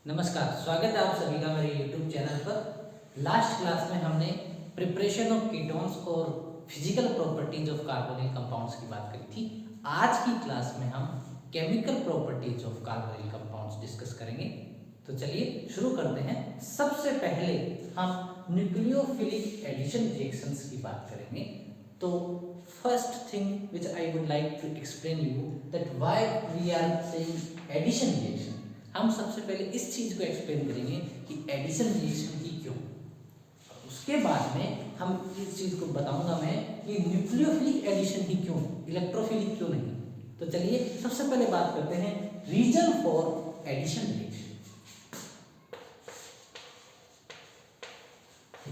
नमस्कार, स्वागत है आप सभी का मेरे YouTube चैनल पर। लास्ट क्लास में हमने प्रिपरेशन ऑफ कीटोन्स और physical properties of carbonyl compounds की बात करी थी। आज की क्लास में हम chemical properties of carbonyl compounds discuss करेंगे। तो चलिए शुरू करते हैं। सबसे पहले हम न्यूक्लियोफिलिक एडिशन रिएक्शंस की बात करेंगे। तो first thing which I would like to explain you that why we are saying addition reaction. हम सबसे पहले इस चीज को एक्सप्लेन करेंगे कि एडिशन रिएक्शन की क्यों। उसके बाद में हम इस चीज को बताऊंगा मैं कि न्यूक्लियोफिलिक एडिशन ही क्यों, इलेक्ट्रोफिलिक क्यों नहीं। तो चलिए सबसे पहले बात करते हैं reason for addition reaction.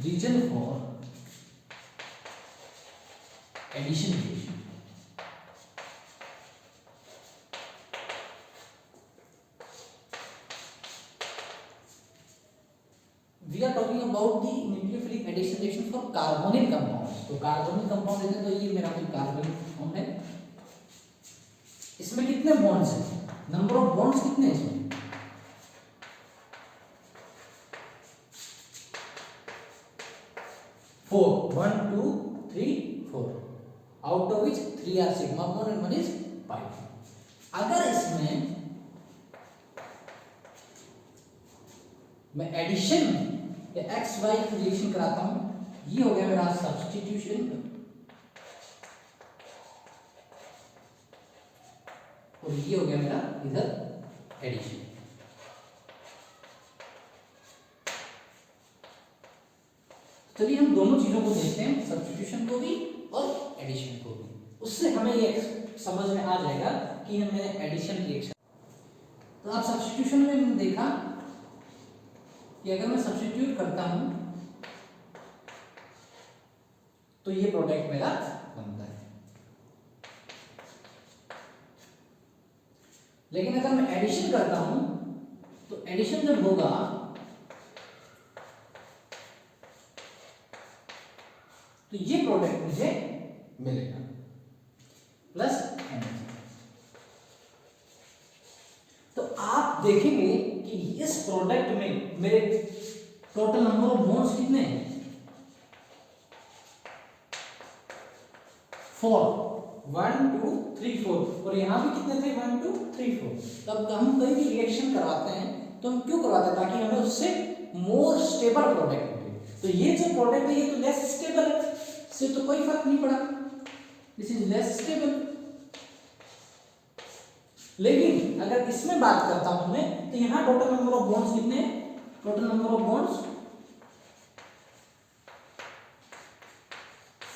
Reason for addition reaction, we are talking about the nucleophilic addition reaction for carbonyl compounds। तो कार्बोनिल कंपाउंड है तो ये मेरा कोई कार्बोनिल कंपाउंड है। इसमें कितने बॉन्ड्स हैं, नंबर ऑफ बॉन्ड्स कितने हैं इसमें? 4, 1 2 3 4, out of which 3 are sigma bond and 1 is pi. अगर इसमें मैं एडिशन या एक्स वाई की रिएक्शन कराता हूं, ये हो गया मेरा सब्स्टिट्यूशन और ये हो गया मेरा इधर एडिशन। चलिए हम दोनों चीजों को देखते हैं, सब्स्टिट्यूशन को भी और एडिशन को भी। उससे हमें ये समझ में आ जाएगा कि हमें एडिशन रिएक्शन। तो आप सब्स्टिट्यूशन में हमने देखा कि अगर मैं सब्स्टिट्यूट करता हूं तो ये प्रोडक्ट मेरा बनता है। लेकिन अगर मैं एडिशन करता हूं तो एडिशन जब होगा तो ये प्रोडक्ट मुझे मिलेगा प्लस एनर्जी। तो आप देखेंगे कि इस प्रोडक्ट में मेरे टोटल नंबर ऑफ बॉन्ड्स कितने हैं? 4, 1 2 3 4 और यहां भी कितने थे? 1 2 3 4। तब हम कोई भी रिएक्शन करवाते हैं तो हम क्यों करवाते हैं? ताकि हमें उससे मोर स्टेबल प्रोडक्ट मिले। तो ये जो प्रोडक्ट है ये तो लेस स्टेबल है, इससे तो कोई फर्क नहीं पड़ा, दिस इज लेस स्टेबल। लेकिन अगर इसमें बात करता हूं मैं तो यहां टोटल नंबर ऑफ बॉन्ड्स कितने हैं? Total number of bonds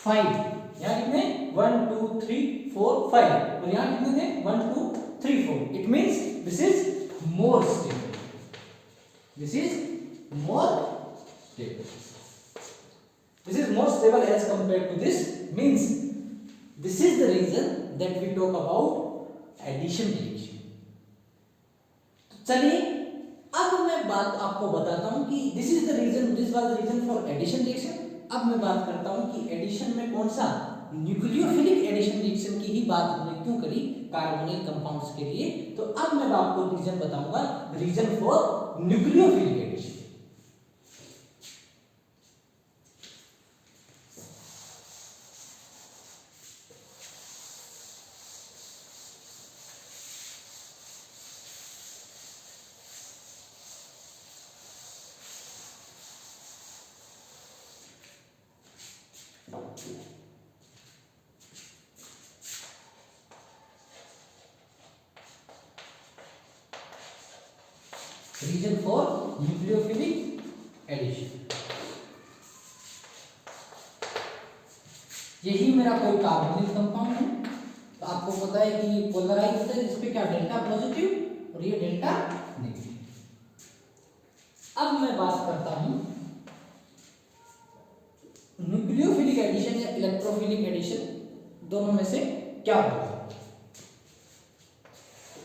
5। यहां कितने? 1 2 3 4 5 और यहां कितने थे? 1 2 3 4। It means this is more stable, this is more stable, this is more stable as compared to this. Means this is the reason that we talk about addition reaction. तो चलिए अब मैं बात आपको बताता हूं कि this is the reason, this was the reason for addition reaction. अब मैं बात करता हूं कि एडिशन में कौन सा, न्यूक्लियोफिलिक एडिशन रिएक्शन की ही बात हमने क्यों करी कार्बोनिल कंपाउंड्स के लिए। तो अब मैं आपको रीजन बताऊंगा, reason for nucleophilic addition. Reason for nucleophilic addition, यही मेरा कोई कार्बोनिल कंपाउंड है। तो आपको पता है कि ये पोलराइज होता है, जिसपे क्या डेल्टा पॉजिटिव और ये डेल्टा नेगेटिव। अब मैं बात करता हूं न्यूक्लियोफिलिक एडिशन या इलेक्ट्रोफिलिक एडिशन, दोनों में से क्या होगा।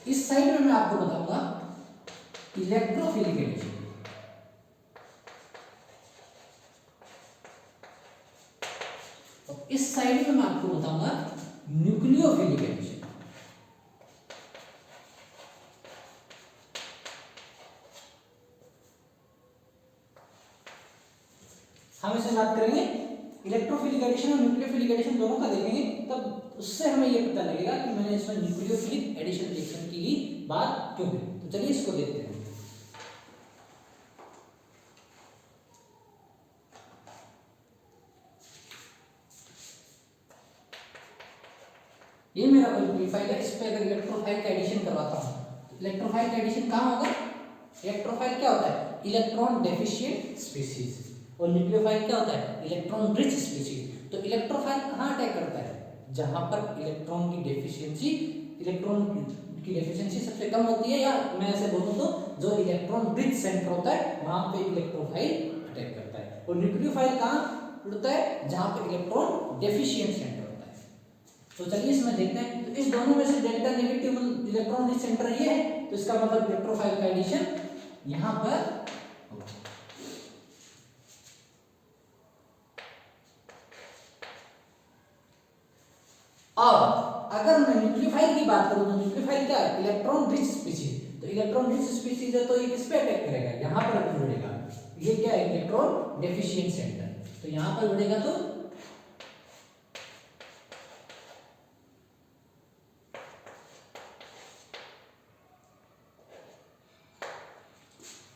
इस साइड में मैं आपको बताऊंगा इलेक्ट्रोफिलिक एडिशन, और इस साइड में मैं आपको बताऊंगा न्यूक्लियोफिलिक एडिशन। हम इसमें बात करेंगे इलेक्ट्रोफिलिक एडिशन और न्यूक्लियोफिलिक एडिशन दोनों का देखेंगे, तब उससे हमें ये पता लगेगा कि मैंने इसमें न्यूक्लियोफिलिक एडिशन रिएक्शन की ही बात क्यों की। तो चलिए इसको देखते हैं। ये मेरा न्यूक्लियोफाइल है, इस पे अगर इलेक्ट्रोफाइल का एडिशन करवाता हूँ, इलेक्ट्रोफाइल का एडिशन कहाँ होगा? इलेक्ट्रोफाइल क्या होता है? Electron deficient species. और न्यूक्लियोफाइल क्या होता है? Electron rich species. तो इलेक्ट्रोफाइल कहाँ अटैक करता है? जहां पर इलेक्ट्रॉन की डेफिशिएंसी सबसे कम होती है, या मैं ऐसे बोलूं तो जो इलेक्ट्रॉन रिच सेंटर होता है वहां पे इलेक्ट्रोफाइल अटैक करता है। और न्यूक्लियोफाइल कहाँ होता है? जहां पे इलेक्ट्रॉन डेफिशिएंट सेंटर होता है। तो चलिए इसमें देखते हैं। तो इस दोनों में से delta negative electron rich centre ये है, तो इसका मतलब इलेक्ट्रोफाइल का एडिशन यहां पर। और अगर मैं न्यूक्लियोफाइल की बात करूं तो न्यूक्लियोफाइल क्या है? Electron rich species. तो इलेक्ट्रॉन रिच स्पीशीज है, तो ये किस पे अटैक करेगा? यहां पर अटैक करेगा। ये क्या है? Electron deficient centre. तो यहां पर बढ़ेगा तो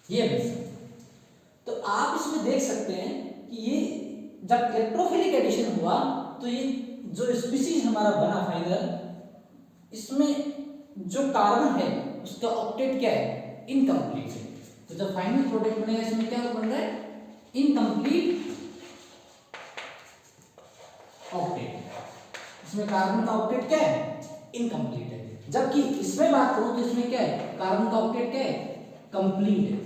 ये बेस। तो आप इसमें देख सकते हैं कि ये जब इलेक्ट्रोफिलिक एडिशन हुआ तो ये जो स्पीशीज हमारा बना फाइनल, इसमें जो कार्बन है उसका ऑक्टेट क्या है? इनकम्प्लीट है। तो जब फाइनल प्रोडक्ट बनेगा इसमें क्या बन रहा है? Incomplete octet. इसमें कार्बन का ऑक्टेट क्या है? इनकम्प्लीट है। जबकि इसमें बात करूं तो इसमें क्या है? कार्बन का ऑक्टेट क्या है? कंप्लीट है,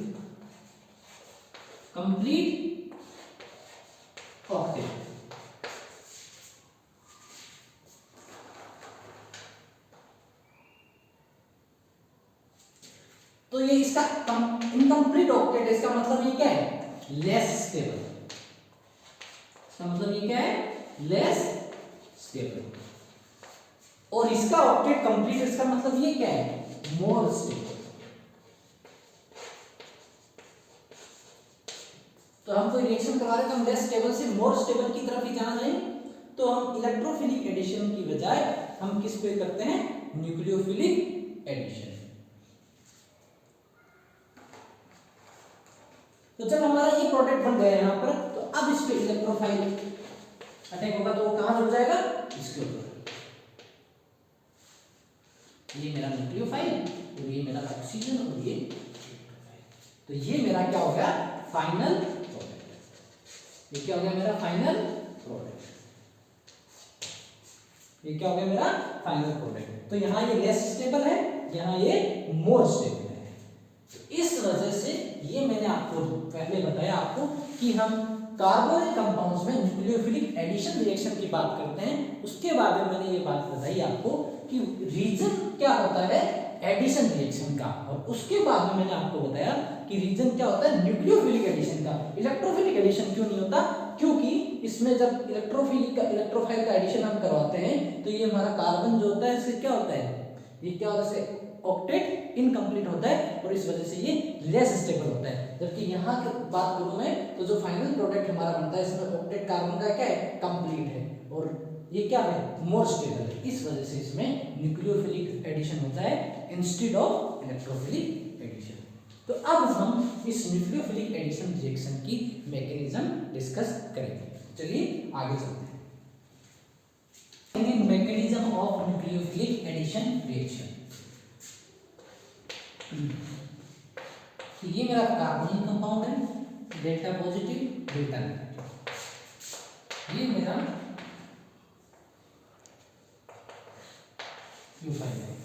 कंप्लीट ऑक्टेट। तो ये इसका इनकम्प्लीट ऑक्टेट है, इसका मतलब ये क्या है? Less stable. इसका मतलब ये क्या है? Less stable. और इसका ऑक्टेट कंप्लीट, इसका मतलब ये क्या है? More stable. तो हम कोई रिएक्शन करवा रहे हैं तो हम लेस स्टेबल से मोर स्टेबल की तरफ ही जाना चाहिए। तो हम इलेक्ट्रोफिलिक एडिशन की बजाय हम किस पे करते हैं? Nucleophilic addition. तो जब हमारा ये प्रोडक्ट बन गया यहाँ पर, तो अब इस पे इलेक्ट्रोफाइल अटैक होगा तो वो कहां जुड़ जाएगा? इसके ऊपर। ये मेरा न्यूक्लियोफाइल और ये मेरा ऑक्सीजन और ये इलेक्ट्रोफाइल। तो ये मेरा क्या हो गया? Final product. ये क्या हो गया मेरा? Final product. ये क्या हो गया मेरा? Final product. तो यहाँ ये लेस स्टेबल है, यहाँ ये मोर स्टेबल है। तो इस वजह से ये मैंने आपको पहले बताया आपको कि हम कार्बोनिल कंपाउंड्स में न्यूक्लियोफिलिक एडिशन रिएक्शन की बात करते हैं। उसके बाद में मैंने ये बात बताई आपको कि रीजन क्या होता है एडिशन रिएक्शन का, और उसके बाद में मैंने आपको बताया कि रीजन क्या होता है न्यूक्लियोफिलिक एडिशन का। इलेक्ट्रोफिलिक एडिशन क्यों नहीं होता? क्योंकि इसमें जब इलेक्ट्रोफाइल का एडिशन हम करवाते हैं तो ये हमारा कार्बन जो होता है इससे क्या होता है? ये क्या होता है? ऑक्टेट इनकम्प्लीट होता है और इस वजह से ये लेस स्टेबल होता है। जबकि यहाँ की बात करूं मैं तो जो फाइनल प्रोडक्ट हमारा बनता है इसमें ऑक्टेट कार्बन का क्या है? कंप्लीट है, और ये क्या है? मोर स्टेबल है। इस वजह से इसमें न्यूक्लियोफिलिक एडिशन होता है इंस्टेड ऑफ इलेक्ट्रोफिलिक एडिशन। तो अब हम इस न्यूक्लियोफिलिक एडिशन रिएक्शन की मैकेनिज्म डिस्कस करेंगे। चलिए आगे चलते हैं। Mechanism of nucleophilic addition reaction. तो ये मेरा कार्बोनिल कंपाउंड है, डेल्टा पॉजिटिव डेल्टा नेगेटिव। ये मेरा न्यूक्लियोफाइल है।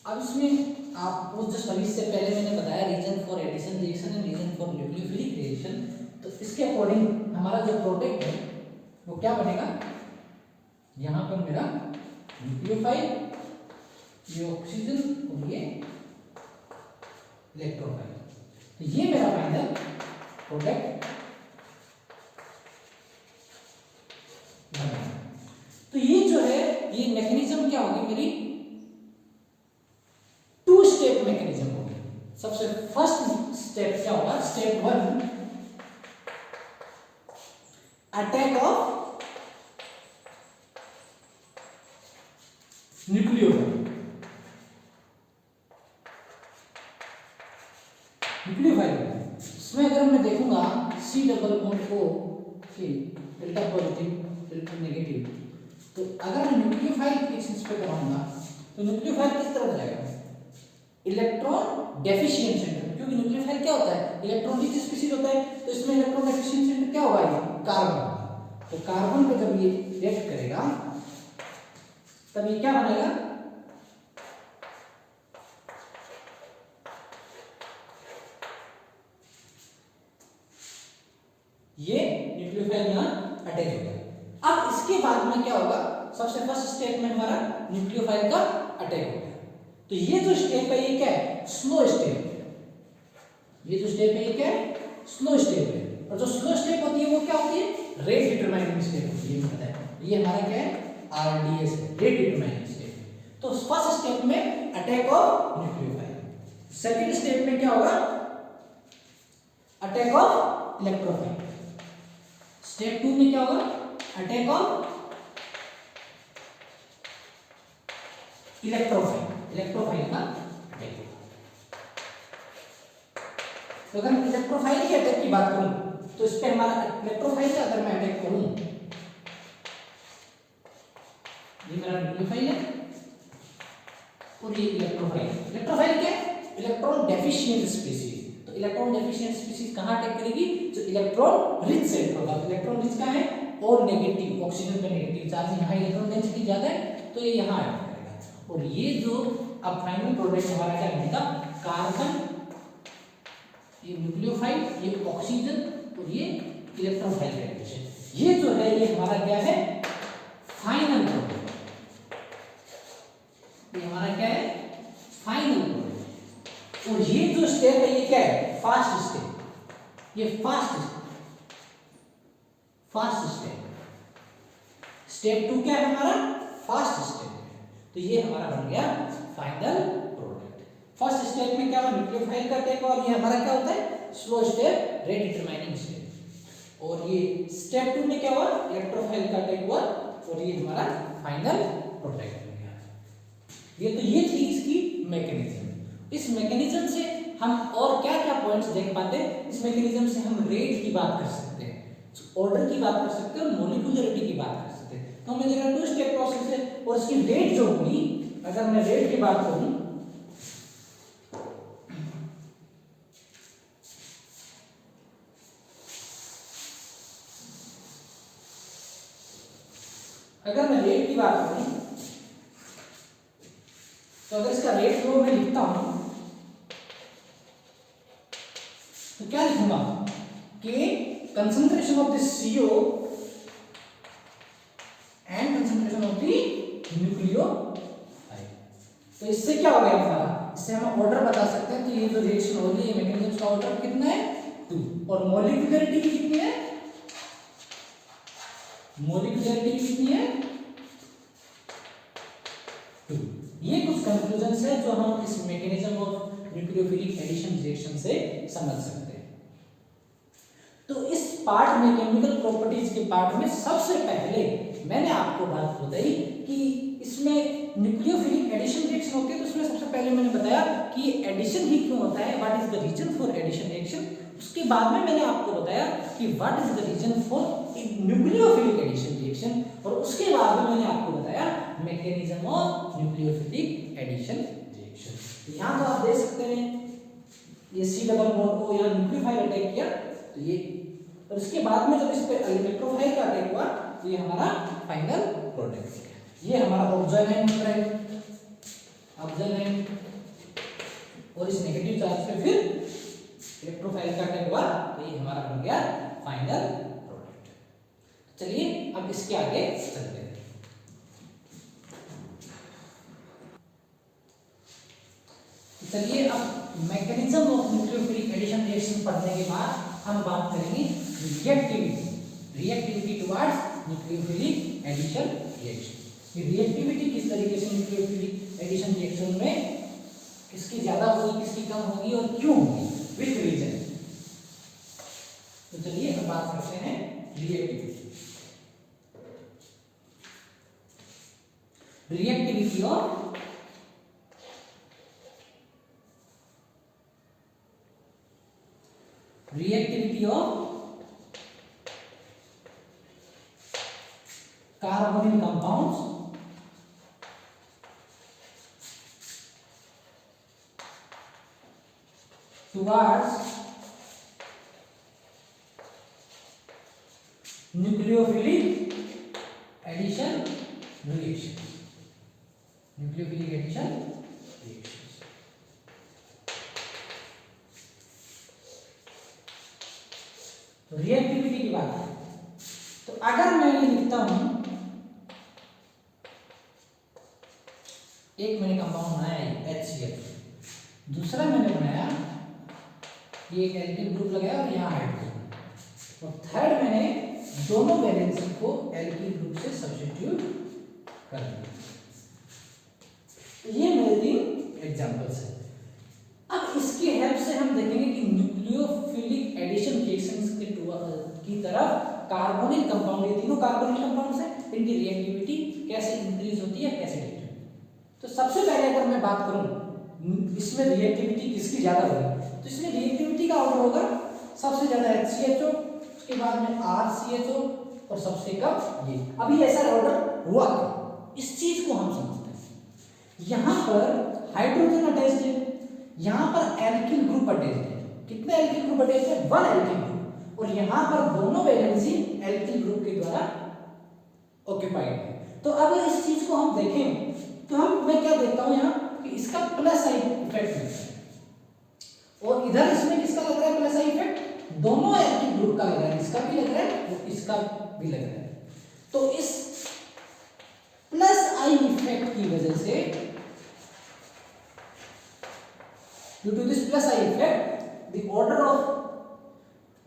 अब इसमें आपको जस्ट अभी से पहले मैंने बताया reason for addition reaction and reason for nucleophilic reaction. तो इसके अकॉर्डिंग हमारा जो प्रोडक्ट है वो क्या बनेगा? यहाँ पर मेरा न्यूक्लियोफाइल, ये ऑक्सीजन और ये इलेक्ट्रोफाइल। तो ये मेरा फाइनल प्रोडक्ट बना। तो ये जो है ये मैकेनिज्म क्या होगी मेरी? टू स्टेप मैकेनिज्म होगी। सबसे फर्स्ट स्टेप क्या होगा? Step one, attack of nucleophile. इसमें अगर मैं देखूंगा C डबल बॉन्ड O के डेल्टा पॉजिटिव डेल्टा नेगेटिव, तो अगर मैं न्यूक्लियोफाइल की इस पे कराऊंगा तो न्यूक्लियोफाइल किस तरफ जाएगा, इलेक्ट्रॉन डेफिशिएंट सेंटर, क्योंकि न्यूक्लियोफाइल क्या होता है, इलेक्ट्रॉन रिच स्पीशीज होता है, तो इसमें इलेक्ट्रॉन डेफिशिएंट सेंटर क्या होगा, ये कार्बन। तो कार्बन पे जब ये रिएक्ट करेगा तब ये क्या बनेगा, ये न्यूक्लियोफाइल यहां अटैच हो गया। अब इसके बाद में क्या होगा, सबसे फर्स्ट स्टेप में हमारा न्यूक्लियोफाइल का अटैक हो गया। तो ये जो स्टेप है ये क्या है, स्लो स्टेप है। ये जो स्टेप है ये क्या है, स्लो स्टेप है। और जो स्लो स्टेप होती है वो क्या होती है, रेट डिटरमाइनिंग स्टेप होती है। ये पता है, ये हमारा क्या है, आरडीएस है, रेट डिटरमाइनिंग स्टेप। तो फर्स्ट स्टेप में attack of nucleophile. Second step में क्या होगा, अटैक ऑफ इलेक्ट्रोफाइल। स्टेप 2 में क्या होगा, अटैक ऑफ इलेक्ट्रोफाइल। इलेक्ट्रोफाइल का अटैक होगा। तो अगर मैं इलेक्ट्रोफाइल के अटैक की बात करूं तो इस पे हमारा इलेक्ट्रोफाइल का अगर मैं अटैक करूं, ये मेरा न्यूक्लियोफाइल है और ये इलेक्ट्रोफाइल। इलेक्ट्रोफाइल क्या है, इलेक्ट्रॉन डेफिशिएंट स्पीशीज। तो इलेक्ट्रॉन डेफिशिएंट स्पीशीज कहां अटैक करेगी, जो इलेक्ट्रॉन रिच सेंटर होगा। इलेक्ट्रॉन रिच कहां है, और नेगेटिव, ऑक्सीजन पे नेगेटिव चार्ज, यहां इलेक्ट्रॉन डेंसिटी ज्यादा है तो ये यहां अटैक करेगा। और ये जो अब फाइनल प्रोडक्ट हमारा क्या बनेगा, कार्बन, ये न्यूक्लियोफाइल, ये ऑक्सीजन और ये इलेक्ट्रोफाइल का एडिशन। ये जो है ये हमारा क्या है, फाइनल प्रोडक्ट। ये हमारा क्या है, फाइनल प्रोडक्ट। और ये जो स्टेप है ये क्या है, फास्ट स्टेप। ये फास्ट स्टेप। स्टेप 2 क्या है हमारा, फास्ट स्टेप। तो ये हमारा बन गया फाइनल प्रोडक्ट। फर्स्ट स्टेप में क्या हुआ, न्यूक्लियोफाइल का अटैक, और ये हमारा क्या होता है, slow step, rate determining step. और ये स्टेप 2 में क्या हुआ, इलेक्ट्रोफाइल का अटैक हुआ और ये हमारा फाइनल प्रोडक्ट बन गया। ये तो ये थी इसकी मैकेनिज्म। इस मैकेनिज्म से हम और क्या क्या पॉइंट्स देख पाते हैं, इस मैकेनिज्म से हम रेट की बात कर सकते हैं, ऑर्डर की बात कर सकते हैं और मॉलिक्यूलरिटी की बात कर सकते हैं। तो हमें देखा 2 स्टेप प्रोसेस है और इसकी रेट जो होगी, अगर मैं रेट की बात करूं, अगर मैं रेट की बात करूं तो अगर इसका रेट लो मैं लिखता हूं तो क्या लिखूंगा कि concentration of the CO and concentration of the nucleophile. तो इससे क्या हो गया हमारा, इससे हम ऑर्डर बता सकते हैं। तो ये जो रिएक्शन हो रही है, मैकेनिज्म का ऑर्डर कितना है, 2, और मॉलिक्यूलरिटी कितनी है, मॉलिक्यूलरिटी कितनी है, 2। ये कुछ कंक्लूजन है जो हम इस mechanism of nucleophilic addition reaction से समझ सकते हैं। तो इस पार्ट में, केमिकल प्रॉपर्टीज के पार्ट में, सबसे पहले मैंने आपको बात बताई कि इसमें न्यूक्लियोफिलिक एडिशन रिएक्शन होती है। तो उसमें सबसे पहले मैंने बताया कि एडिशन ही क्यों होता है, what is the reason for addition reaction. उसके बाद में मैंने आपको बताया कि what is the reason for nucleophilic addition reaction, और उसके बाद में मैंने आपको बताया mechanism of nucleophilic addition reaction. तो यहाँ तो आप देख सकते हैं ये C डबल बॉन्ड को यहाँ न्यूक्लियोफाइल अटैक किया, तो ये, और इसके बाद में जब इस पे इलेक्ट्रोफाइल का अटैक हुआ तो ये हमारा फाइनल प्रोडक्ट हो गया। ये हमारा ऑक्सीजन है, ऑक्सीजन है, और इस नेगेटिव चार्ज पे फिर इलेक्ट्रोफाइल का अटैक हुआ तो ये हमारा बन गया फाइनल प्रोडक्ट। चलिए अब इसके आगे चलते हैं। चलिए अब mechanism of nucleophilic addition reaction पढ़ने के बाद हम बात करेंगे reactivity towards nucleophilic addition reaction. ये रिएक्टिविटी किस तरीके से न्यूक्लियोफिलिक एडिशन रिएक्शन में किसकी ज्यादा होगी, किसकी कम होगी और क्यों होगी, विच रीजन। तो चलिए हम बात करते हैं reactivity. Reactivity of carbonyl compounds towards nucleophilic addition reactions. Nucleophilic addition reactions. तो रिएक्टिविटी की बात है, तो अगर मैं ये लिखता हूं, एक मैंने कंपाउंड बनाया HCl, दूसरा मैंने बनाया ये एक एल्किल ग्रुप लगाया और यहाँ हाइड्रोजन, और थर्ड मैंने दोनों वैलेंसी को एल्किल ग्रुप से सब्स्टिट्यूट कर दिया। ये मेरे 3 एग्जांपल्स हैं। अब इसकी हेल्प से हम देखेंगे कि न्यूक्लियोफिलिक एडिशन रिएक्शंस की तरफ कार्बोनिल कंपाउंड, ये तीनों कार्बोनिल कंपाउंड्स हैं, इनकी रिएक्टिविटी कैसे इंक्रीज होती है, कैसे डिक्रीज। तो सबसे पहले अगर मैं बात करूं इसमें रिएक्टिविटी किसकी ज्यादा होगी, तो इसमें रिएक्टिविटी का ऑर्डर होगा सबसे ज्यादा HCHO, उसके बाद में RCHO और सबसे कम ये। अभी ऐसा ऑर्डर हुआ क्या, इस चीज को हम समझते हैं। यहां पर हाइड्रोजन अटैच्ड है, यहां पर एल्किल ग्रुप अटैच्ड है। कितने एल्किल ग्रुप अटैच्ड है, 1 एल्किल ग्रुप, और यहां पर दोनों वैलेंसी एल्किल ग्रुप के द्वारा ऑक्यूपाइड है। तो अगर इस चीज को हम देखें तो मैं क्या देखता हूं यहां कि इसका प्लस आई इफेक्ट है, और इधर इसमें किसका लग रहा है प्लस आई इफेक्ट, दोनों एल्किल ग्रुप का लग रहा है, इसका भी लग रहा है और इसका भी लग रहा है। तो इस प्लस आई इफेक्ट की वजह से, due to this plus I effect, the order of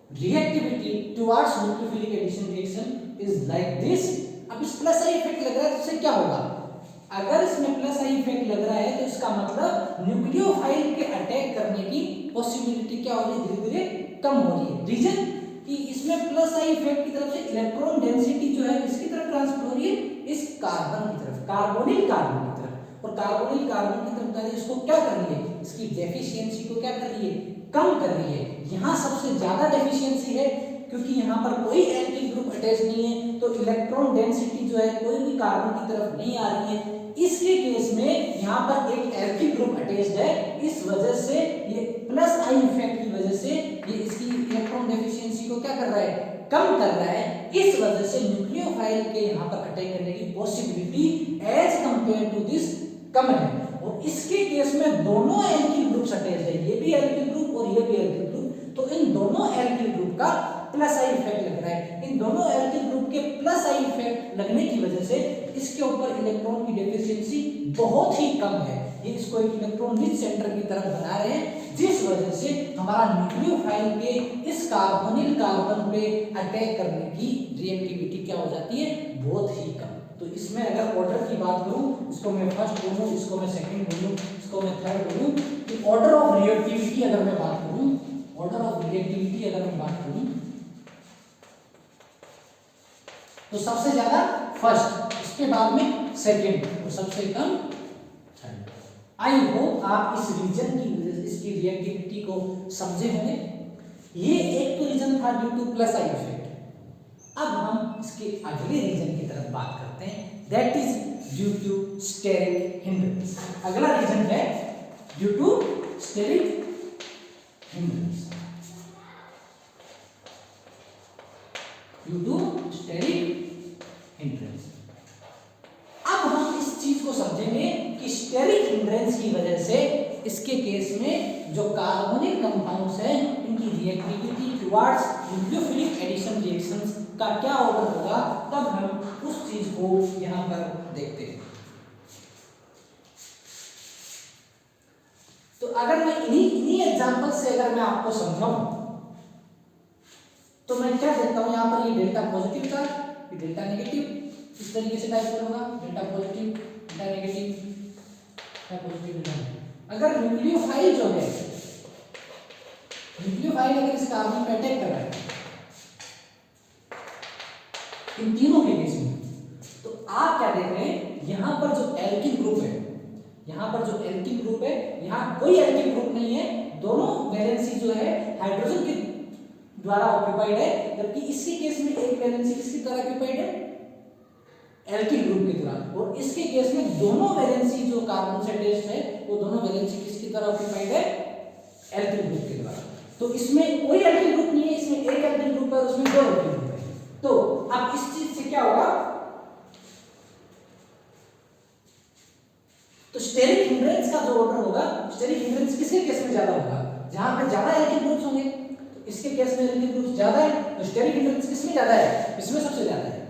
reactivity towards nucleophilic addition reaction is like this. अब इस प्लस आई इफेक्ट लग रहा है तो इससे क्या होगा, अगर इसमें प्लस आई इफेक्ट लग रहा है तो इसका मतलब न्यूक्लियोफाइल के अटैक करने की पॉसिबिलिटी क्या हो रही है, धीरे धीरे कम हो रही है। रीजन कि इसमें प्लस आई इफेक्ट की तरफ से इलेक्ट्रॉन डेंसिटी जो है किसकी तरफ ट्रांसफर हो रही है, इस कार्बन की तरफ, कार्बोनिल कार्बन की तरफ, और कार्बोनिल कार्बन की तरफ इसको क्या कर रही है, इसकी डेफिशिएंसी को क्या कर रही है, कम कर रही है। यहाँ सबसे ज्यादा डेफिशिएंसी है क्योंकि यहाँ पर कोई एल्किल ग्रुप अटैच नहीं है, तो इलेक्ट्रॉन डेंसिटी जो है कोई भी कार्बन की तरफ नहीं आ रही है। इसके केस में यहाँ पर एक एल्किल ग्रुप अटैच्ड है, इस वजह से ये प्लस आई इफेक्ट की वजह से ये इसकी इलेक्ट्रॉन डेफिशिएंसी को क्या कर रहा है, कम कर रहा है। इस वजह से न्यूक्लियोफाइल के यहाँ पर अटैक करने की possibility as compare to this कम है। और इसके केस में दोनों एल्किल ग्रुप्स अटैच्ड है, ये भी एल्किल ग्रुप और ये भी एल्किल ग्रुप, तो इन दोनों एल्किल ग्रुप का प्लस आई इफेक्ट लग रहा है। इन दोनों एल्किल ग्रुप के प्लस आई इफेक्ट लगने की वजह से इसके ऊपर इलेक्ट्रॉन की डेफिशिएंसी बहुत ही कम है। ये इसको एक इलेक्ट्रॉन रिच सेंटर की तरफ बना रहे हैं, जिस वजह से हमारा न्यूक्लियोफाइल के इस कार्बोनिल कार्बन पे अटैक करने की रिएक्टिविटी क्या हो जाती है, बहुत ही कम। तो इसमें अगर ऑर्डर की बात करूं, इसको मैं फर्स्ट बोलूं, इसको मैं सेकंड बोलूं, इसको मैं थर्ड बोलूं, कि ऑर्डर ऑफ रिएक्टिविटी अगर मैं बात करूं, ऑर्डर ऑफ रिएक्टिविटी अगर मैं बात करूं तो सबसे ज्यादा फर्स्ट, उसके बाद में सेकंड और सबसे कम थर्ड। आई होप आप इस रीजन की वजह से इसकी रिएक्टिविटी को समझे होंगे। ये एक तो रीजन था due two plus I effect. अब हम इसके अगले रीजन की तरफ बात करते हैं, that is due to steric hindrance. अगला रीजन है due to steric hindrance, due to steric hindrance. अब हम इस चीज को समझेंगे कि स्टेरिक हिंड्रेंस की वजह से इसके केस में जो कार्बोनिल कंपाउंड्स हैं इनकी reactivity towards nucleophilic addition reactions का क्या ऑर्डर होगा, तब हम उस चीज को यहां पर देखते हैं। तो अगर मैं इन्हीं एग्जांपल से अगर मैं आपको समझाऊं तो मैं क्या देखता हूं, यहां पर ये डेल्टा पॉजिटिव था, ये डेल्टा नेगेटिव, इस तरीके से टाइप करूंगा, delta positive, delta negative, delta positive, delta. अगर न्यूक्लियोफाइल जो है, न्यूक्लियोफाइल अगर इस कार्बन पे अटैक कर रहा है इन तीनों के केस में, तो आप क्या देख रहे हैं, यहां यहाँ पर जो एल्किल ग्रुप है, यहाँ पर जो एल्किल ग्रुप है, यहाँ कोई एल्किल ग्रुप नहीं है, दोनों वैलेंसी जो है हाइड्रोजन के द्वारा ऑक्यूपाइड है, जबकि इसके केस में एक वैलेंसी किसकी तरह ऑक्यूपाइड है, एल्किल ग्रुप की तरह, और इसके केस में दोनों वैलेंसी जो कार्बन से अटैच्ड है वो दोनों वैलेंसी किसकी तरह ऑक्यूपाइड है, एल्किल ग्रुप के द्वारा। तो इसमें कोई एल्किल ग्रुप नहीं है, इसमें एक एल्किल ग्रुप है, उसमें दो एल्किल ग्रुप है। तो अब इस चीज से क्या होगा, तो स्टेरिक हिंड्रेंस का जो ऑर्डर होगा, स्टेरिक हिंड्रेंस किसके केस में ज्यादा होगा, जहां पे ज्यादा एल्किल ग्रुप्स होंगे, तो इसके केस में एल्किल ग्रुप्स ज्यादा है, तो स्टेरिक हिंड्रेंस किसमें ज्यादा है, इसमें सबसे ज्यादा है।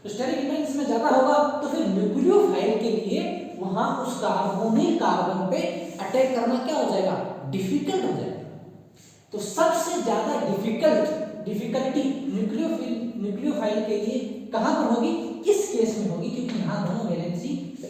तो स्टेरिक हिंड्रेंस में ज्यादा होगा तो फिर न्यूक्लियोफाइल के लिए वहां उस कार्बोनिल कार्बन पे अटैक करना क्या हो जाएगा, डिफिकल्ट हो जाएगा। तो सबसे ज्यादा डिफिकल्टी न्यूक्लियोफाइल के लिए कहां पर होगी, किस केस में होगी, क्योंकि यहाँ दोनों वैलेंसी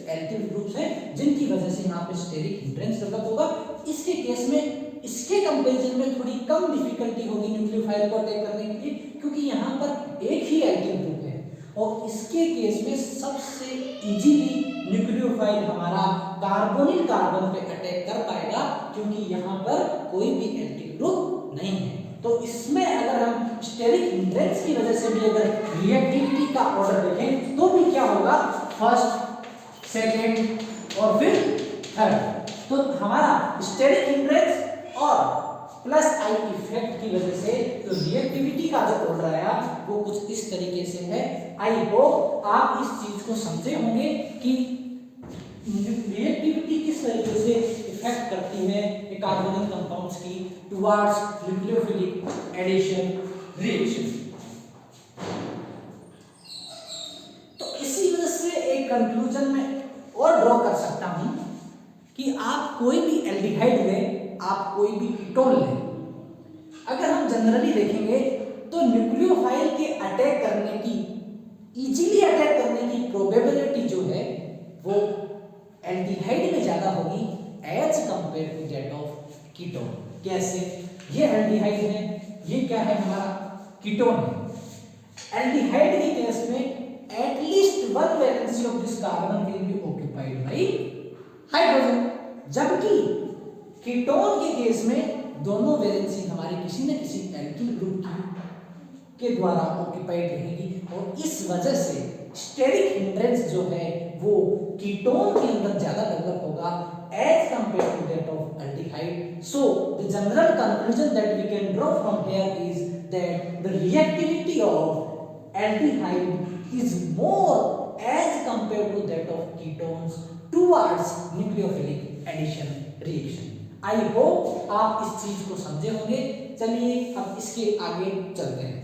एल्किल ग्रुप्स हैं, जिनकी वजह से यहाँ पे स्टेरिक हिंड्रेंस डेवलप होगा। इसके केस में इसके कंपैरिजन में थोड़ी कम डिफिकल्टी होगी न्यूक्लियोफाइल को अटैक करने के लिए, क्योंकि यहाँ पर एक ही एल्किल ग्रुप है, और इसके केस में सबसे इजीली न्यूक्लियोफाइल हमारा कार्बोनिल कार्बन पे अटैक कर पाएगा, क्योंकि यहाँ पर कोई भी एल्किल ग्रुप नहीं है। तो इसमें अगर हम स्टेरिक हिंड्रेंस की वजह से भी अगर रिएक्टिविटी का ऑर्डर देखें तो भी क्या होगा, फर्स्ट, सेकेंड और फिर थर्ड। तो हमारा स्टेरिक हिंड्रेंस और प्लस आई इफेक्ट की वजह से तो रिएक्टिविटी का जो ऑर्डर आया वो कुछ इस तरीके से है। आई होप आप इस चीज को समझे होंगे कि रिएक्टिविटी किस तरीके से इफेक्ट करती है कार्बोनिक कंपाउंड्स की टुवर्ड्स न्यूक्लियोफिलिक एडिशन रिएक्शन। तो इसी वजह से एक कंक्लूजन में और ड्रॉ कर सकता हूं कि आप कोई भी एल्डिहाइड लें, आप कोई भी कीटोन लें, अगर हम जनरली देखेंगे तो न्यूक्लियोफाइल के अटैक करने की, इजीली अटैक करने की प्रोबेबिलिटी जो है वो एल्डिहाइड में ज्यादा होगी as compare to that of ketone. कैसे, ये एल्डिहाइड है, ये क्या है हमारा कीटोन है। एल्डिहाइड के केस में at least one valency of this carbon will be occupied by hydrogen, जबकि कीटोन के केस में दोनों वैलेंसी हमारी किसी न किसी एल्किल ग्रुप के द्वारा ऑक्यूपाइड रहेगी, और इस वजह से स्टेरिक हिंड्रेंस जो है वो कीटोन के अंदर ज्यादा डेवलप होगा as compare to that of aldehyde. So the general conclusion that we can draw from here is that the reactivity of aldehyde is more as compare to that of ketones towards nucleophilic addition reaction. I hope आप इस चीज को समझे होंगे। चलिए अब इसके आगे चलते हैं।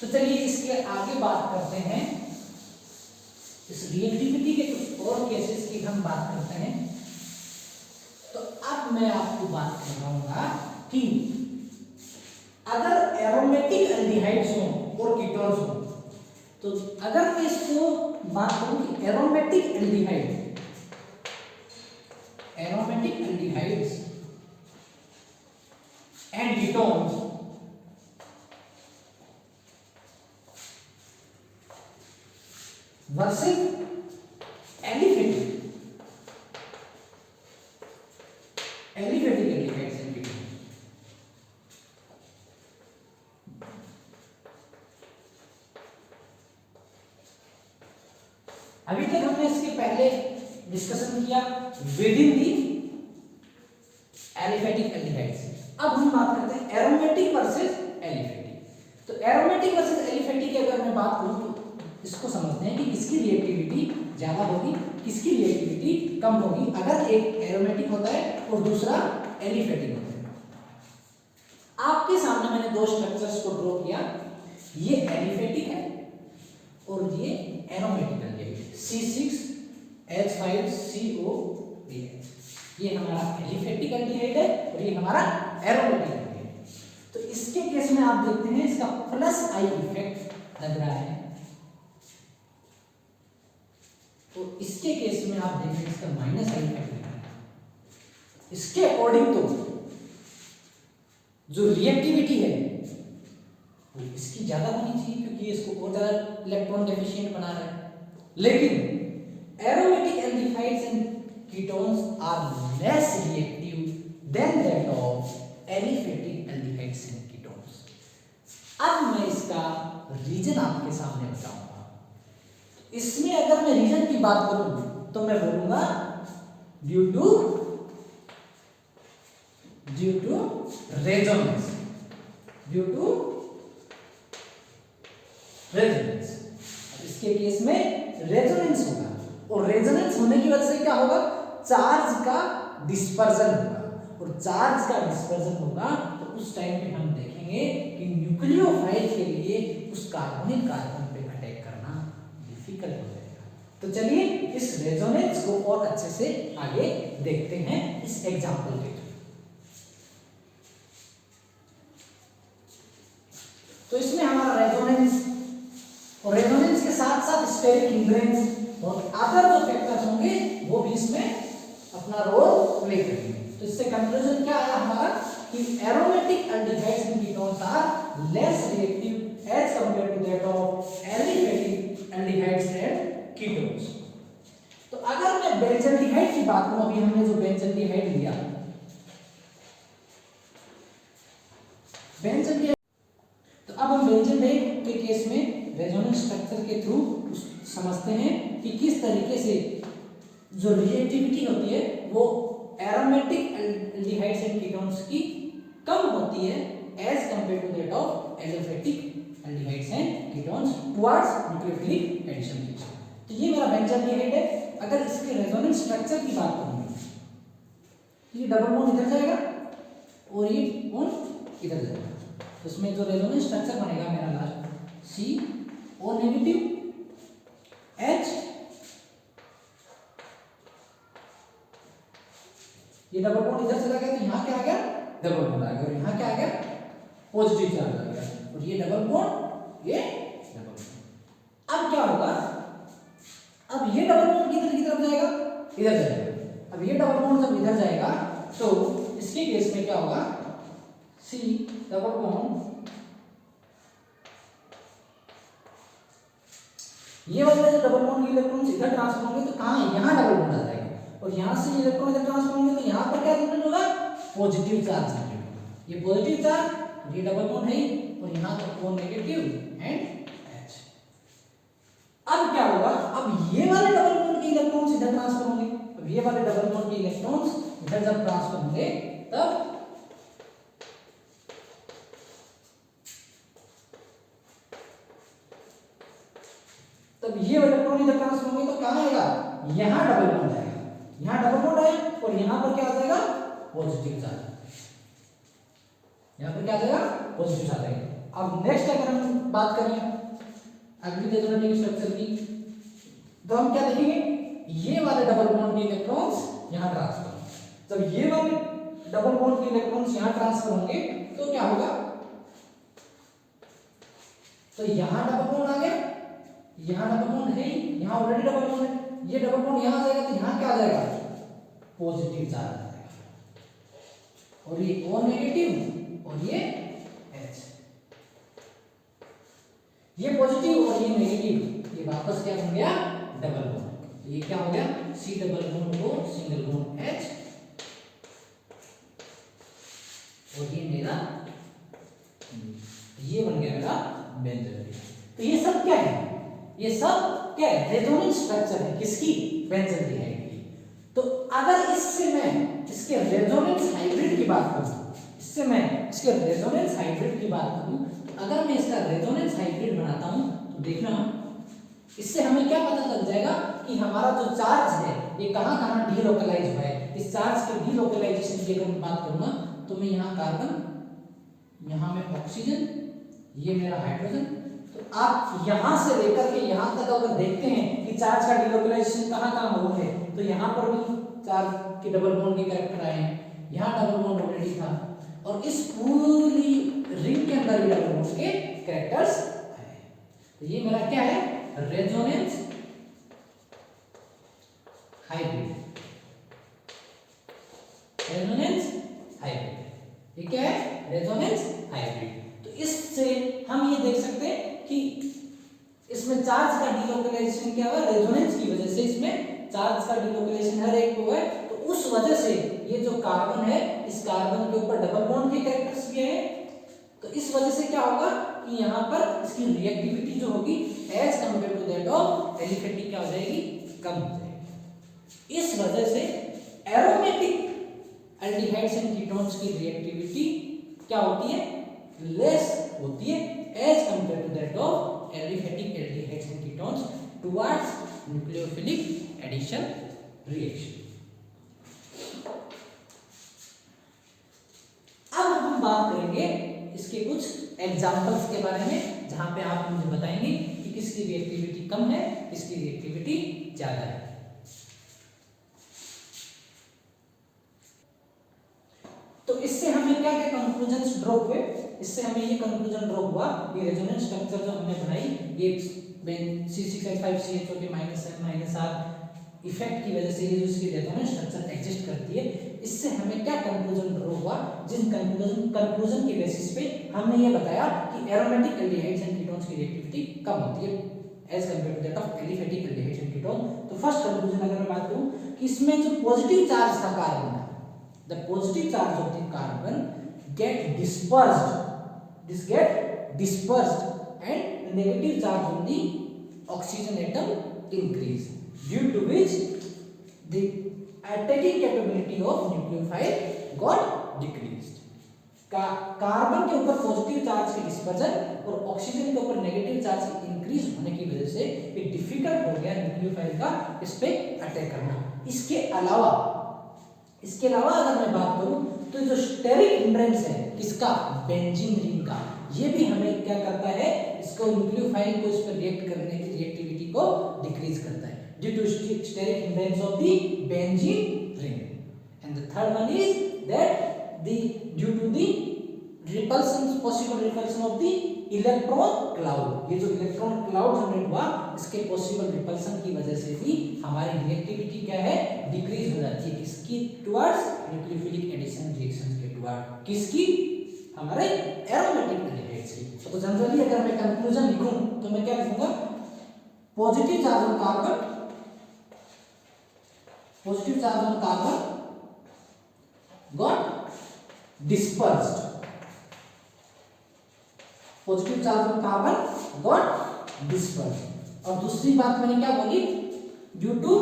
तो चलिए इसके आगे बात करते हैं, इस रिएक्टिविटी के कुछ और केसेस की हम बात करते हैं। तो अब मैं आपको बात कराऊंगा कि अगर एरोमेटिक एल्डिहाइड्स हों और कीटोन्स हों, तो अगर मैं इसको बात करूं कि aromatic aldehydes and ketones versus aliphatic aldehydes and ketones, अभी तक हमने इसके पहले डिस्कशन किया with in the aliphatic aldehydes. अब हम बात करते हैं एरोमेटिक वर्सेस एलिफेटिक। तो एरोमेटिक वर्सेस एलिफेटिक की अगर मैं बात करूं तो इसको समझते हैं कि किसकी रिएक्टिविटी ज्यादा होगी, किसकी रिएक्टिविटी कम होगी, अगर एक एरोमेटिक होता है और दूसरा एलिफेटिक होता है। आपके सामने मैंने दो स्ट्रक्चर्स को ड्रॉ किया, ये एलिफेटिक है और ये एरोमेटिक है, C6H5CO, ये हमारा एलिफेटिक एल्डिहाइड है और ये हमारा एरोमेटिक एल्डिहाइड है। तो इसके केस में आप देखते हैं इसका प्लस आई इफेक्ट लग रहा है, तो इसके केस में आप देखें इसका माइनस आई इफेक्ट लग रहा है। इसके अकॉर्डिंग तो जो रिएक्टिविटी है वो इसकी ज़्यादा होनी चाहिए क्योंकि इसको और ज़्यादा इलेक्ट्रॉन डेफिशिएंट बना रहा है। लेकिन aromatic aldehydes and ketones are less reactive than that of aliphatic aldehydes and ketones. अब मैं इसका रीजन आपके सामने बताऊंगा। इसमें अगर मैं रीजन की बात करूं तो मैं बोलूंगा due to resonance, due to resonance. इसके केस में रेजोनेंस होगा और रेजोनेंस होने की वजह से क्या होगा, चार्ज का डिस्पर्जन होगा और चार्ज का डिस्पर्जन होगा तो उस टाइम पे हम देखेंगे कि न्यूक्लियोफाइल के लिए उस कार्बोनिल कार्बन पे अटैक करना डिफिकल्ट हो जाएगा। तो चलिए इस रेजोनेंस को और अच्छे से आगे देखते हैं इस एग्जांपल के। तो इसमें हमारा रेजोनेंस और रेजोनेंस के साथ साथ स्टेरिक हिंड्रेंस और अदर जो फैक्टर्स होंगे वो भी इसमें अपना रोल प्ले करेंगे। तो इससे कंक्लूजन क्या आया हमारा कि aromatic aldehydes and ketones are less reactive as compared to that of aliphatic aldehydes and ketones. तो अगर मैं बेंजल्डिहाइड की बात करूं, अभी हमने जो बेंजल्डिहाइड लिया, बेंजल्डिहाइड, तो अब हम बेंजल्डिहाइड के केस में रेजोनेंस स्ट्रक्चर के थ्रू समझते हैं कि किस तरीके से जो रिएक्टिविटी होती है वो एरोमेटिक एल्डिहाइड्स एंड कीटोन्स की कम होती है as compare to that of aliphatic aldehydes and ketones towards nucleophilic addition. तो ये मेरा बेंजल्डिहाइड है। अगर इसके रेजोनेंस स्ट्रक्चर की बात करूं तो ये डबल बॉन्ड इधर जाएगा और ये बॉन्ड इधर जाएगा। तो इसमें जो रेजोनेंस स्ट्रक्चर बनेगा मेरा last C O negative H, ये डबल बॉन्ड इधर चला गया तो यहाँ क्या आ गया, डबल बॉन्ड आ गया और यहाँ क्या आ गया, पॉजिटिव चार्ज आ गया और ये डबल बॉन्ड, ये डबल बॉन्ड। अब क्या होगा, अब ये डबल बॉन्ड किधर की तरफ जाएगा, इधर जाएगा। अब ये डबल बॉन्ड जब इधर जाएगा तो इसके केस में क्या होगा, सी डबल बॉन्ड, ये वाले जो डबल बॉन्ड के इलेक्ट्रॉन्स इधर ट्रांसफर होंगे तो कहां है, यहाँ डबल बॉन्ड आ जाएगा और यहाँ से इलेक्ट्रॉन इधर ट्रांसफर होंगे तो यहाँ पर क्या जनरेट होगा, पॉजिटिव चार्ज जनरेट होगा। ये पॉजिटिव चार्ज, ये डबल बॉन्ड है और यहाँ पर O नेगेटिव एंड H। अब क्या होगा, अब ये वाले डबल बॉन्ड के इलेक्ट्रॉन्स इधर ट्रांसफर होंगे। अब ये वाले डबल बॉन्ड के इलेक्ट्रॉन्स इधर जब ट्रांसफर होंगे तब ये इलेक्ट्रॉन इधर ट्रांसफर होंगे तो कहां आएगा, यहां डबल बॉन्ड आएगा, यहां डबल बॉन्ड है और यहां पर क्या आ जाएगा, पॉजिटिव चार्ज, यहां पर क्या आ जाएगा, पॉजिटिव चार्ज आएगा। अब नेक्स्ट अगर हम बात करें अगली रेजोनेटिव स्ट्रक्चर की तो हम क्या देखेंगे, ये वाले डबल बॉन्ड के इलेक्ट्रॉन्स यहां ट्रांसफर, जब ये वाले डबल बॉन्ड के इलेक्ट्रॉन्स यहां ट्रांसफर होंगे तो क्या होगा, तो यहां डबल बॉन्ड आ गया, यहां डबल बॉन्ड है, यहां ऑलरेडी डबल बॉन्ड है, ये डबल बॉन्ड यहां आ जाएगा तो यहां क्या आ जाएगा, पॉजिटिव चार्ज आ जाएगा और ये O नेगेटिव और ये H, ये पॉजिटिव और ये नेगेटिव, ये वापस क्या बन गया, डबल बॉन्ड। ये क्या हो गया, C double bond O single bond H और ये मेरा, ये बन गया मेरा बेंजोइड। तो ये सब क्या है, ये सब क्या है, रेजोनेंस स्ट्रक्चर है किसकी, बेंजोइड की। तो अगर इससे मैं इसके रेजोनेंस हाइब्रिड की बात करूं, इससे मैं इसके रेजोनेंस हाइब्रिड की बात करूं, अगर मैं इसका रेजोनेंस हाइब्रिड बनाता हूं तो देखना इससे हमें क्या पता लग जाएगा कि हमारा जो चार्ज है ये कहां कहां डीलोकलाइज हुआ है। इस चार्ज के डीलोकलाइजेशन की अगर मैं बात करूंगा तो मैं यहाँ कार्बन, यहाँ में ऑक्सीजन, ये मेरा हाइड्रोजन, तो आप यहां से लेकर के यहां तक अगर देखते हैं कि चार्ज का डीलोकलाइजेशन कहां कहां हुआ है तो यहां पर भी चार्ज के डबल बॉन्ड के कैरेक्टर आए हैं, यहां डबल बॉन्ड ऑलरेडी था और इस पूरी रिंग के अंदर भी डबल बॉन्ड के कैरेक्टर्स आए। तो ये मेरा क्या है, रेजोनेंस हाइब्रिड, रेजोनेंस हाइब्रिड, ये क्या है, रेजोनेंस हाइब्रिड। तो इससे हम ये देख सकते हैं कि इसमें चार्ज का डिलोकेलाइजेशन क्या हुआ, रेजोनेंस की वजह से इसमें चार्ज का डिलोकेलाइजेशन हर एक को है, तो उस वजह से ये जो कार्बन है इस कार्बन के ऊपर डबल बॉन्ड के कैरेक्टर्स भी है, तो इस वजह से क्या होगा कि यहाँ पर इसकी रिएक्टिविटी जो होगी as compare to that of aliphatic क्या हो जाएगी, कम हो जाएगी। इस वजह से एरोमेटिक एल्डिहाइड्स एंड कीटोन्स की रिएक्टिविटी क्या होती है, लेस होती है as compare to that of aliphatic aldehydes and ketones towards nucleophilic addition reaction. अब हम बात करेंगे इसके कुछ एग्जांपल्स के बारे में, जहां पे आप मुझे बताएंगे कि किसकी रिएक्टिविटी कम है, किसकी रिएक्टिविटी ज्यादा है। तो इससे हमें क्या क्या कंक्लूजन्स ड्रॉप हुए, इससे हमें ये कंक्लूजन ड्रॉप हुआ ये रेजोनेंस स्ट्रक्चर जो हमने बनाई ये C6H5CHO के -N-R इफेक्ट की वजह से ये जो इसकी रेजोनेंस स्ट्रक्चर एग्जिस्ट करती है, इससे हमें क्या कंक्लूजन ड्रॉ हुआ, जिन कंक्लूजन के बेसिस पे हमने ये बताया कि एरोमेटिक एल्डिहाइड्स एंड कीटोन्स की रिएक्टिविटी कम होती है as compare to that of aliphatic aldehydes and ketone. तो फर्स्ट कंक्लूजन अगर मैं बात करूं कि इसमें जो पॉजिटिव चार्ज था कार्बन का, the positive charge of the carbon get dispersed and negative charge on the oxygen atom increase, due to which the attacking capability of nucleophile got decreased। Carbon के ऊपर पॉजिटिव चार्ज के dispersion और oxygen के ऊपर negative charge के increase होने की वजह से ये डिफिकल्ट हो गया न्यूक्लियोफाइल का इस पे अटैक करना। इसके अलावा अगर मैं बात करूं तो जो स्टेरिक हिंड्रेंस है किसका, बेंजीन रिंग का, ये भी हमें क्या करता है, इसको न्यूक्लियोफाइल को इस पर रिएक्ट करने की रिएक्टिविटी को डिक्रीज करता है due to steric hindrance of the benzene ring. And the third one is that the due to the repulsion, possible repulsion of the electron cloud. ये जो इलेक्ट्रॉन क्लाउड जनरेट हुआ इसके possible repulsion की वजह से भी हमारी रिएक्टिविटी क्या है, डिक्रीज हो जाती है, किसकी, टुवर्ड्स न्यूक्लियोफिलिक एडिशन रिएक्शन के टुवर्ड, किसकी, हमारे एरोमेटिक एल्डिहाइड्स की। तो जनरली अगर मैं कंक्लूजन लिखूं तो मैं क्या लिखूंगा, positive charge on carbon got dispersed, positive charge on carbon got dispersed. और दूसरी बात मैंने क्या बोली, due to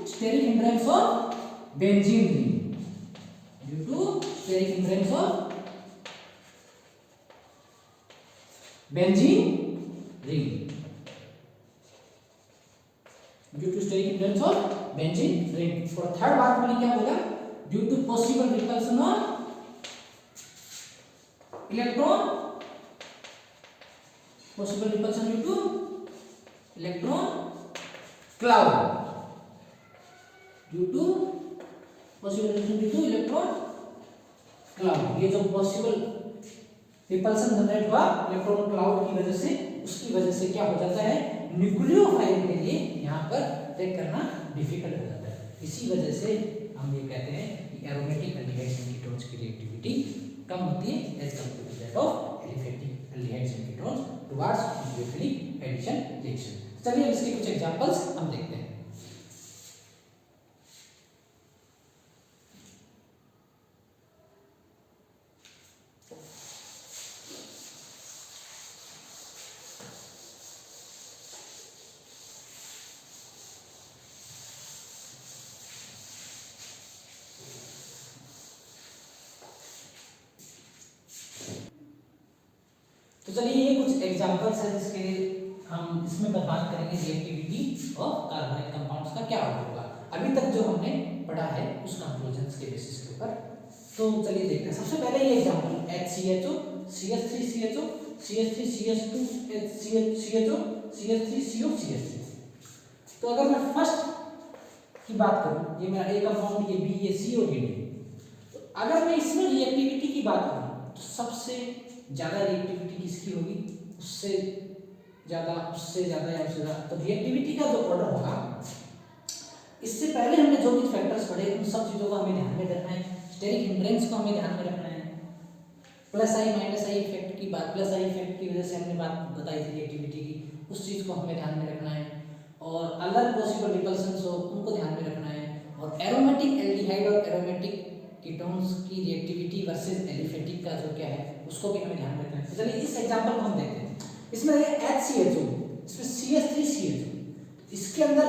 steric hindrance of benzene ring, due to steric hindrance of benzene ring, due to steric hindrance of benzene ring. और third बात मैंने क्या बोला, due to possible repulsion of electron, possible repulsion due to electron cloud, due to possible repulsion due to electron cloud। ये जो possible repulsion generate हुआ electron cloud की वजह से, उसकी वजह से क्या हो जाता है, न्यूक्लियोफाइल के लिए यहाँ पर अटैक करना डिफिकल्ट हो जाता है। इसी वजह से हम ये कहते हैं कि एरोमेटिक एल्डिहाइड्स एंड कीटोन्स की रिएक्टिविटी कम होती है as compare to that of aliphatic aldehydes and ketones towards nucleophilic addition reaction. चलिए इसके कुछ एग्जांपल्स हम देखते हैं। तो चलिए ये कुछ एग्जांपल्स हैं जिसके हम इसमें बात करेंगे रिएक्टिविटी ऑफ कार्बनिक कंपाउंड्स का क्या होगा। अभी तक जो हमने पढ़ा है उस कंक्लूजन्स के बेसिस के ऊपर। तो चलिए देखते हैं। सबसे पहले ये example HCHO CH3CHO CH3CH2 CHO CH3CO CH3। तो अगर मैं फर्स्ट की बात करूं, ये मेरा A कंपाउंड, ये B, ये C और ये D। तो अगर मैं इसमें रिएक्टिविटी की बात करूं तो सबसे ज्यादा रिएक्टिविटी किसकी होगी, उससे ज्यादा या उससे ज्यादा। तो रिएक्टिविटी का जो ऑर्डर होगा, इससे पहले हमने जो भी फैक्टर्स पढ़े उन सब चीजों को हमें ध्यान में रखना है। स्टेरिक हिंड्रेंस को हमें ध्यान में रखना है, plus I minus I effect की बात, प्लस आई इफेक्ट की वजह से हमने बात बताई थी रिएक्टिविटी की, उस चीज़ को हमें ध्यान में रखना है। और अलग पॉसिबल रिपल्सन्स हो उनको ध्यान में रखना है। और एरोमेटिक एल्डिहाइड और एरोमेटिक कीटोन्स की रिएक्टिविटी वर्सेस एलिफेटिक का जो क्या है उसको भी हमें ध्यान रखना है। तो चलिए इस एग्जांपल को हम देखते हैं। इसमें HCHO, इसमें CH3CHO, इसके अंदर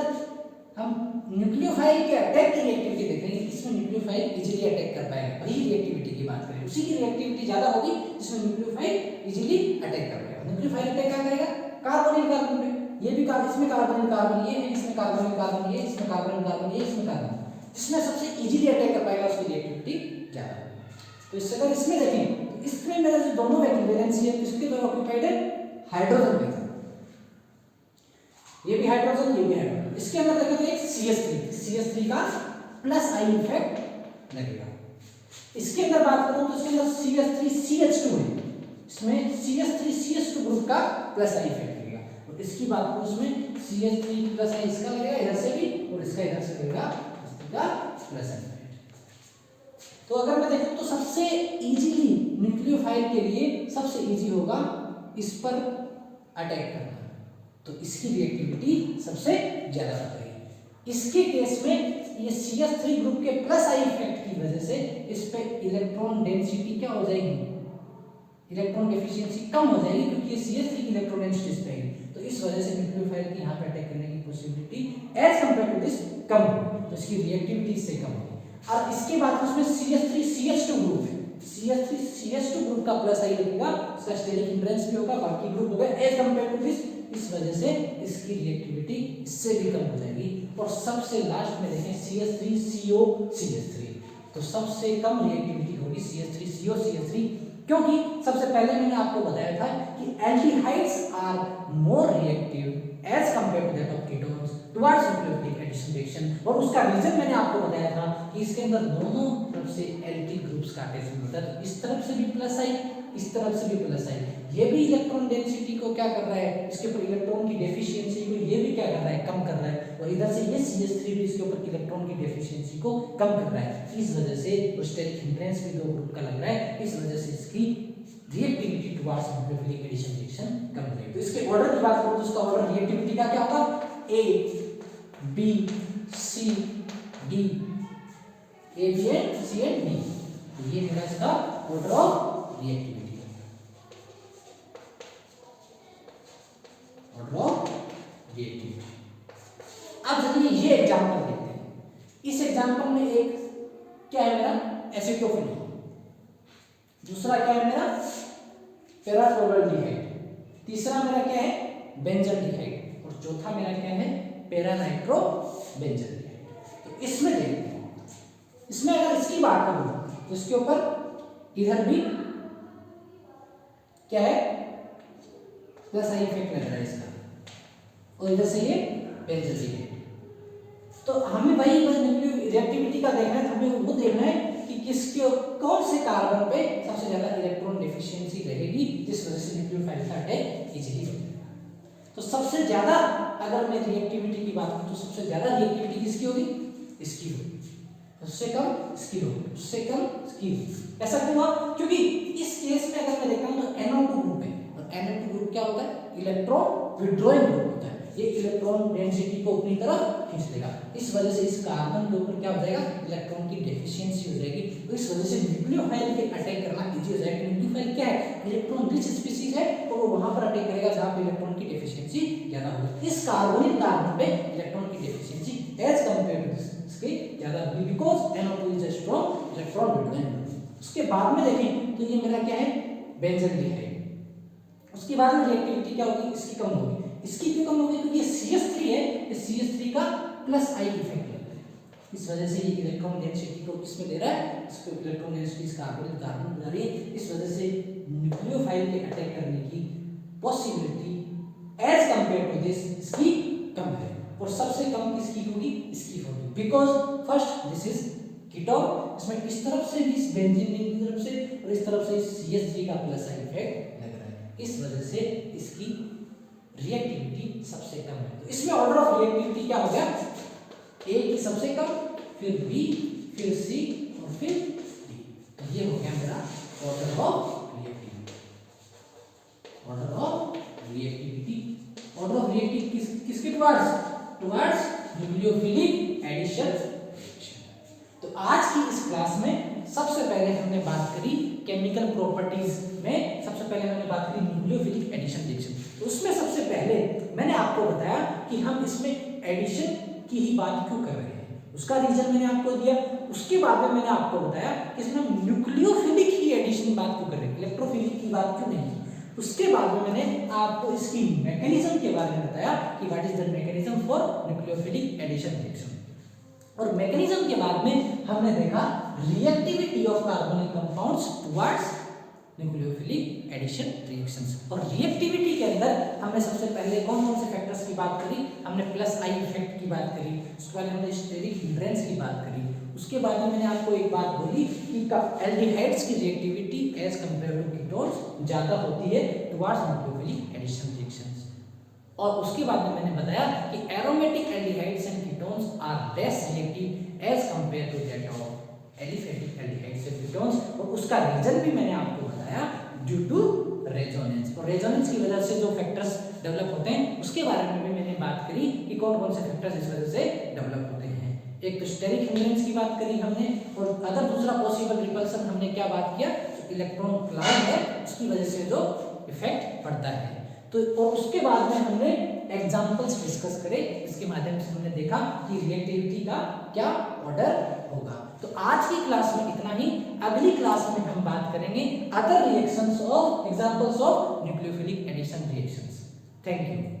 हम न्यूक्लियोफाइल के अटैक की रिएक्टिविटी देखेंगे। इसमें न्यूक्लियोफाइल इजीली अटैक कर पाएगा, वही रिएक्टिविटी की बात करें, उसी की रिएक्टिविटी ज्यादा होगी जिसमें न्यूक्लियोफाइल इजीली अटैक कर पाएगा। न्यूक्लियोफाइल अटैक क्या करेगा? कार्बोनिल कार्बन पे, ये भी इसमें कार्बोनिल कार्बन ये है, इसमें कार्बोनिल कार्बन ये, इसमें कार्बोनिल कार्बन ये, इसमें कार्बन, जिसमें सबसे इजीली अटैक कर पाएगा उसकी रिएक्टिविटी ज्यादा होगी। तो इससे अगर इसमें देखें तो इसमें मेरा जो दोनों वैलेंसी है किसके द्वारा ऑक्यूपाइड है? हाइड्रोजन के। ये भी हाइड्रोजन, ये भी हाइड्रोजन। इसके अंदर देखें तो एक CH3 का प्लस आई इफेक्ट लगेगा। इसके अंदर बात करूं तो इसके अंदर CH3CH2 है, इसमें CH3CH2 ग्रुप का प्लस आई इफेक्ट लगेगा। और इसकी बात करूं इसमें CH3 प्लस आई इसका लगेगा इधर से भी, और इसका इधर से लगेगा इसका प्लस आई। तो अगर मैं देखूं तो सबसे इजीली न्यूक्लियोफाइल के लिए सबसे इजी होगा इस पर अटैक करना, तो इसकी रिएक्टिविटी सबसे ज्यादा रहेगी। इसके केस में ये CH3 ग्रुप के प्लस आई इफेक्ट की वजह से इस पे इलेक्ट्रॉन डेंसिटी क्या हो जाएगी? इलेक्ट्रॉन डेफिशिएंसी कम हो जाएगी, क्योंकि ये CH3 की इलेक्ट्रॉन डेंसिटी इस पे है। तो इस वजह से न्यूक्लियोफाइल की यहाँ पे अटैक करने की possibility as compare to this कम, तो इसकी रिएक्टिविटी इससे कम होगी। और इसके बाद उसमें CH3CH2 ग्रुप है, CH3CH2 ग्रुप का प्लस आई लगेगा, इसका स्टेरिक हिंड्रेंस भी होगा, बाकी ग्रुप होगा एज कंपेयर टू दिस, इस वजह से इसकी रिएक्टिविटी इससे भी कम हो जाएगी। और सबसे लास्ट में देखें CH3CO CH3, तो सबसे कम रिएक्टिविटी होगी CH3CO CH3, क्योंकि सबसे पहले मैंने आपको बताया था कि aldehydes are more reactive as compare to that of ketones towards nucleophilic addition reaction. और उसका रीजन मैंने आपको बताया था कि इसके अंदर दोनों तरफ से एल्डिल ग्रुप्स का अटैचमेंट होता है, इस तरफ से भी प्लस आई, इस तरफ से भी प्लस आई। ये भी इलेक्ट्रॉन डेंसिटी को क्या कर रहा है, इसके ऊपर इलेक्ट्रॉन की डेफिशिएंसी को ये भी क्या कर रहा है? कम कर रहा है। और इधर से ये CH3 भी इसके ऊपर इलेक्ट्रॉन की डेफिशिएंसी को कम कर रहा है। इस वजह से स्टेरिक हिंड्रेंस भी दो ग्रुप का लग रहा है, इस वजह से इसकी reactivity towards nucleophilic addition reaction कम रहेगी। तो इसके ऑर्डर की बात करूं तो इसका ऑर्डर रिएक्टिविटी का क्या होगा? A B C D, A B and C and D, ये मेरा इसका order of reactivity, order of reactivity. अब चलिए ये एग्जांपल देखते हैं। इस एग्जांपल में एक क्या है मेरा? एसिटोफिलिक, दूसरा क्या है मेरा? पैराक्लोराल्डिहाइड, तीसरा मेरा क्या है? बेंजल्डिहाइड, और चौथा मेरा क्या है? पैरानाइट्रोबेंजल्डिहाइड। तो इसमें देखते हैं, इसमें अगर इसकी बात करूं तो इसके ऊपर इधर भी क्या है? प्लस आई इफेक्ट लग रहा है इसका, और इधर से ये बेंजल्डिहाइड। तो हमें वही रिएक्टिविटी का देखना है, हमें वो देखना है कि किसके कौन से कार्बन पे सबसे ज्यादा इलेक्ट्रॉन डेफिशिएंसी रहेगी, जिस वजह से न्यूक्लियोफाइल का अटैक इजीली हो जाएगा। तो सबसे ज्यादा अगर मैं रिएक्टिविटी की बात करूं तो सबसे ज्यादा रिएक्टिविटी किसकी होगी? इसकी होगी। उससे कम इसकी होगी, उससे कम इसकी होगी। ऐसा क्यों हुआ? क्योंकि इस केस में अगर मैं देखता हूं तो NO2 ग्रुप है, और NO2 ग्रुप क्या होता है? इलेक्ट्रॉन विड्रॉइंग ग्रुप होता है। ये इलेक्ट्रॉन डेंसिटी को अपनी तरफ खींच लेगा, इस वजह से इस कार्बन के ऊपर क्या हो जाएगा? इलेक्ट्रॉन की डेफिशिएंसी हो जाएगी। तो इस वजह से न्यूक्लियोफाइल के अटैक करना इजी हो जाएगा। न्यूक्लियोफाइल क्या है? इलेक्ट्रॉन रिच स्पीशीज है, तो वो वहां पर अटैक करेगा जहां पे इलेक्ट्रॉन की डेफिशिएंसी ज्यादा होगी। इस कार्बोनिल कार्बन पे इलेक्ट्रॉन की deficiency as compare to this इसके ज्यादा होगी, because NO2 is a strong electron withdrawing group. उसके बाद में देखें तो ये मेरा क्या है? बेंजल्डिहाइड। उसके बाद में रिएक्टिविटी क्या होगी? इसकी कम होगी। इसकी क्यों कम होगी? क्योंकि ये CH3 है, इस CH3 का प्लस आई इफेक्ट लग रहा है, इस वजह से ये इलेक्ट्रॉन डेंसिटी को इसमें दे रहा है, इसको इलेक्ट्रॉन डेंसिटी इस कार्बन कार्बन बना रही है। इस वजह से न्यूक्लियोफाइल के अटैक करने की possibility as compare to this इसकी कम है। और सबसे कम किसकी होगी? इसकी होगी, because first this is ketone, इसमें इस तरफ से भी इस बेंजीन रिंग की तरफ से और इस तरफ से CH3 का प्लस आई इफेक्ट लग रहा है, इस वजह से इसकी रिएक्टिविटी सबसे कम है। तो इसमें ऑर्डर ऑफ रिएक्टिविटी क्या हो गया? A की सबसे कम, फिर B, फिर C और फिर D। ये हो गया मेरा ऑर्डर ऑफ तो आज की इस क्लास में सबसे पहले हमने बात करी केमिकल प्रॉपर्टीज में, सबसे पहले हमने बात करी न्यूक्लियोफिलिक एडिशन रिएक्शन। तो उसमें सबसे पहले मैंने आपको बताया कि हम इसमें एडिशन की ही बात क्यों कर रहे हैं, उसका रीजन मैंने आपको दिया। उसके बाद में मैंने आपको बताया कि इसमें न्यूक्लियोफिलिक ही एडिशन बात क्यों कर रहे हैं, इलेक्ट्रोफिलिक की बात क्यों नहीं की। उसके बाद में मैंने आपको इसकी मैकेनिज्म के बारे में बताया कि what is the mechanism for nucleophilic addition reaction. और मैकेनिज्म के बाद में हमने देखा reactivity of carbonic compounds towards nucleophilic addition reactions. और रिएक्टिविटी के अंदर हमने सबसे पहले कौन कौन से फैक्टर्स की बात करी, हमने प्लस आई इफेक्ट की बात करी, उसके बाद हमने स्टेरिक हिंड्रेंस की बात करी। उसके बाद में मैंने आपको एक बात बोली कि एल्डिहाइड्स की reactivity as compare to ketones ज्यादा होती है टुवर्ड्स न्यूक्लियोफिलिक एडिशन रिएक्शंस। और उसके बाद में मैंने बताया कि aromatic aldehydes and ketones are less reactive as compare to that of aliphatic aldehydes and ketones. और उसका रीजन भी मैंने आपको बताया ड्यू टू रेजोनेंस। और रेजोनेंस की वजह से जो फैक्टर्स डेवलप होते हैं उसके बारे में भी मैंने बात करी कि कौन कौन से फैक्टर्स इस वजह से डेवलप होते हैं। एक तो स्टेरिक हिंड्रेंस की बात करी हमने, और अगर दूसरा पॉसिबल रिपल्सन हमने क्या बात किया, जो इलेक्ट्रॉन क्लाउड है उसकी वजह से जो इफेक्ट पड़ता है। तो और उसके बाद में हमने एग्जांपल्स डिस्कस करे, इसके माध्यम से हमने देखा कि रिएक्टिविटी का क्या ऑर्डर होगा। तो आज की क्लास में इतना ही। अगली क्लास में हम बात करेंगे other reactions of examples of nucleophilic addition reactions. Thank you.